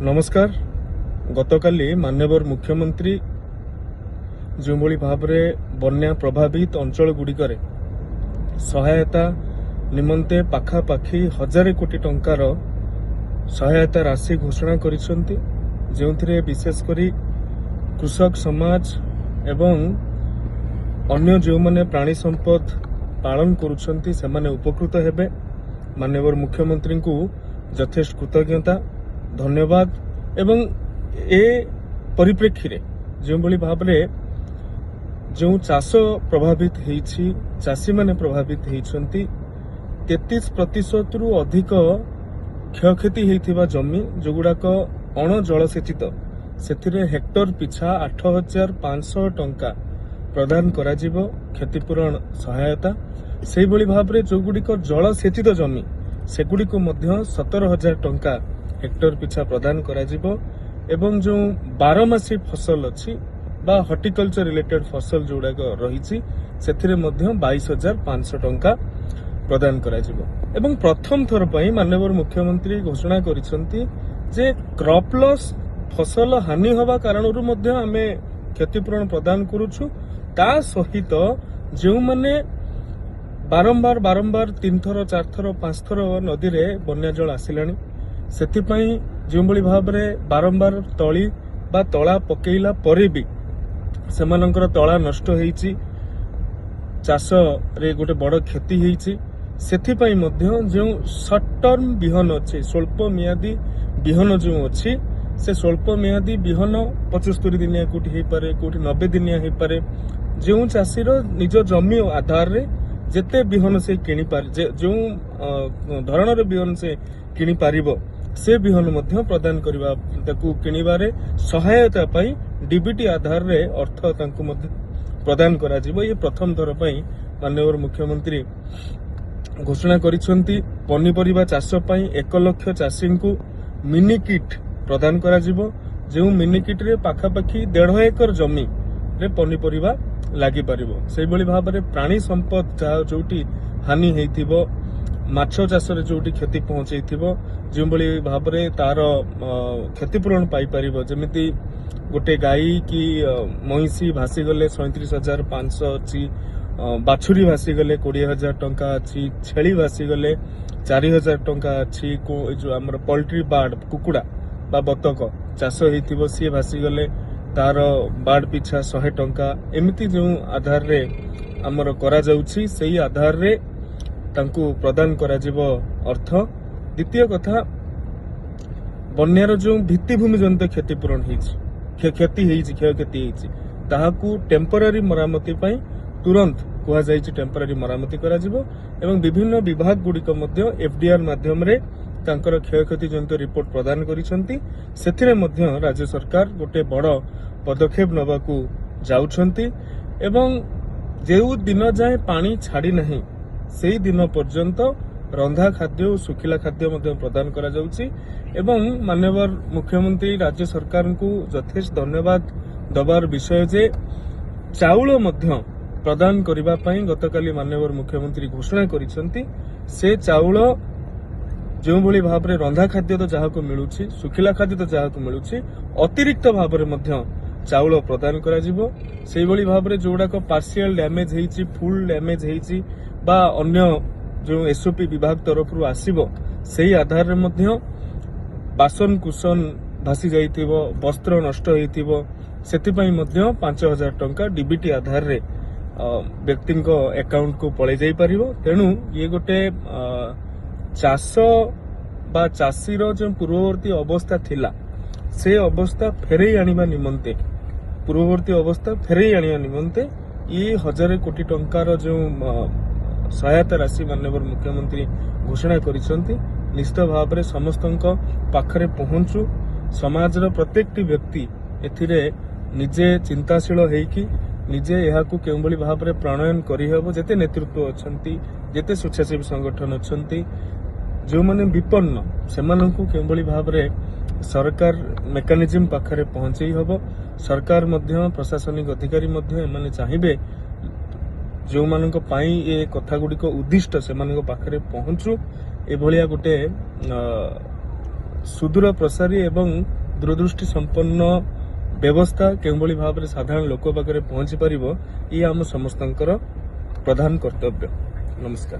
नमस्कार। गतकाली माननीय मुख्यमंत्री जो भाव में बन्या प्रभावित अंचल गुड़िकर सहायता निमंते पाखापाखि 1000 कोटी टंकार सहायता राशि घोषणा करिसेंती, जोंथिरे विशेषकर कृषक समाज एवं अन्य जो माने प्राणी संपद पालन करुछंती से माने उपकृत हेबे। माननीय मुख्यमंत्री को यथेष्ट कृतज्ञता धन्यवाद। एवं ए परिप्रेक्षी रे जो भाव में जो चाष प्रभावित होईछि, चाषी माने प्रभावित होईछंती 33% रु अधिक क्षयक्षति होइथिबा जमी जोगुड़ाक अण जलसेचित सेथिरे हेक्टर पिछा 8500 टंका प्रदान करा जिवो क्षतिपूरण सहायता। सेहि भली भाव में जोगुड़िक जलसेचित जमी सेगुड़िक मध्य 17,000 टंका हेक्टर पिछा प्रदान करा जिवो। एवं जो 12मासी फसल अच्छी बा हॉर्टिकल्चर रिलेटेड फसल जोड़ाक रही सेथिरे मध्य 22,500 टंका प्रदान करा जिवो। एवं प्रथम थर पई माननीय मुख्यमंत्री घोषणा करिसंती जे क्रॉप लॉस फसल हानि हवा कारणरू मध्य आमे क्षतिपूरण प्रदान करूछु। ता सहित जो माने बारंबार 3 थर 4 थर 5 थर नदी रे बन्या जल आसिलानी सेथिपई जो भाव में बारंबार तली बा तला पकेइला परे भी सेमानंकर तला नष्ट होईछि, चाष रे गोटे बड़ क्षति होईछि। सेथिपई मध्य जो शॉर्ट टर्म बिहन अच्छे स्वल्प मियादी बिहन जो अच्छी से स्वल्प मियादी बिहन 75 दिनिया कोठी हे पारे, कोठी 90 दिनिया हे पारे। जो चाषीर निज जमी आधार रे जेते बिहन से किनी पार जो धरणर बिहन से किनी पारिबो से बिहन मध्य प्रदान करबा ताकू किनिबारे सहायता पाई डीबीटी आधार रे अर्थ तांकू मध्य प्रदान करा जिवो। ये प्रथम थर पई माननीय मुख्यमंत्री घोषणा करिसंती। पनीपरिबा चाष पई 1 लाख चाषी को मिनी किट प्रदान करा जिवो, जो मिनी किट रे पाखापाखि 1.5 एकर जमी रे पनीपरिबा लागि पारिबो। सेहि भली भाव में प्राणी संपद जोटी हानि हेइथिबो, माछ चाष रे जोटी क्षति पहुंचैथिबो, जो भाव में तार क्षतिपूरण पाई पारिबो। जेमिति गोटे गाई की महिषी भासी गले 37,500 अच्छी, बाछुरी भासी गले 20,000 टंका अच्छी, छेली भासी गले 4,000 टंका अच्छी, जो आमर पोल्ट्री बार्ड कुकुड़ा बा बतक चाष होइथिबो सी भासी गले तार बार्ड पिछा 100 टंका। एमिति जो आधार रे आमर करा जाउछि सेही आधार रे तांकू प्रदान करा जिवो अर्थ। द्वितीय कथा, बन्यार जो भित्तिभूमि जनित क्षतिपूरण क्षयक्षति ताहाकू टेम्पररी मरामती पई तुरंत कुहा जाइछि टेम्पररी मरामती करा जिवो। एवं विभिन्न विभाग गुड़िक मध्य एफडीआर माध्यम रे तांकर क्षयक्षति जनित रिपोर्ट प्रदान करिसंती। सेथिरे मध्य राज्य सरकार गोटे बड़ पदक्षेप नबाकू जाउछंती। एवं जेउ दिन जाए पानी छाड़ी नहीं सेही दिन पर्यंत रंधा खाद्य और सुखिला खाद्य मध्य प्रदान करा जाउछि। एवं माननीय मुख्यमंत्री राज्य सरकार को यथेष्ट धन्यवाद दबार विषय जे चाउल मध्य प्रदान करिबा पई गतकाली माननीय मुख्यमंत्री घोषणा करिसंती। से चाउल जो भली भाव में रंधा खाद्य तो जहाँ को मिलूछि, सुखिला खाद्य तो जहाँ को मिलूछि, अतिरिक्त भाव में मध्य चाउल प्रदान करा जिवो। सेही भली भाव में जोड़ाक पार्शियल डैमेज हेइछि, फुल डैमेज हेइछि बा अन्य जो एसओपी विभाग तरफ रु आसीबो सेही आधार रे मध्य बासन कुसन भासी जाइथिबो, वस्त्र नष्ट होइथिबो सेथिपई मध्य 5,000 टंका डीबीटी आधार रे व्यक्ति अकाउंट को पळे जाई परिबो। तेणु ये गोटे चाष बा चाषीर जो पूर्ववर्ती अवस्था थिला से अवस्था फेरई आनिबा निमंते पूर्ववर्ती अवस्था फेरई आनिबा निमंते ये 1000 कोटी टंकार जो सहायता राशि माननीय मुख्यमंत्री घोषणा करिसंती निश्चित भाव में समस्त पाखरे पहुंचू। समाजर प्रत्येक व्यक्ति एथिरे निजे चिंताशील होइकी निजे याकू केउंबली भाव में प्रणयन करिहबो। जेते नेतृत्व अछंती, जेते स्वेच्छासेवी संगठन अछंती, जो माने विपन्न सेमानंकु केउंबली भाव में सरकार मेकानिज्म पाखरे पहुंचई हबो। सरकार मध्य प्रशासनिक अधिकारी मध्य एमाने चाहिबे जो मानक पाई ए कथा गुड़िक उद्दिष्ट से पाखरे पहुंचू एभलिया गोटे ସୁଦୂର ପ୍ରସାରୀ ଏବଂ ଦୂରଦୃଷ୍ଟି ସମ୍ପନ୍ନ ବ୍ୟବସ୍ଥା କେଉଁଭଳି ଭାବରେ ସାଧାରଣ ଲୋକ ପାଖରେ ପହଞ୍ଚି ପାରିବ ଇଏ ଆମ ସମସ୍ତଙ୍କର ପ୍ରଧାନ କର୍ତ୍ତବ୍ୟ। ନମସ୍କାର।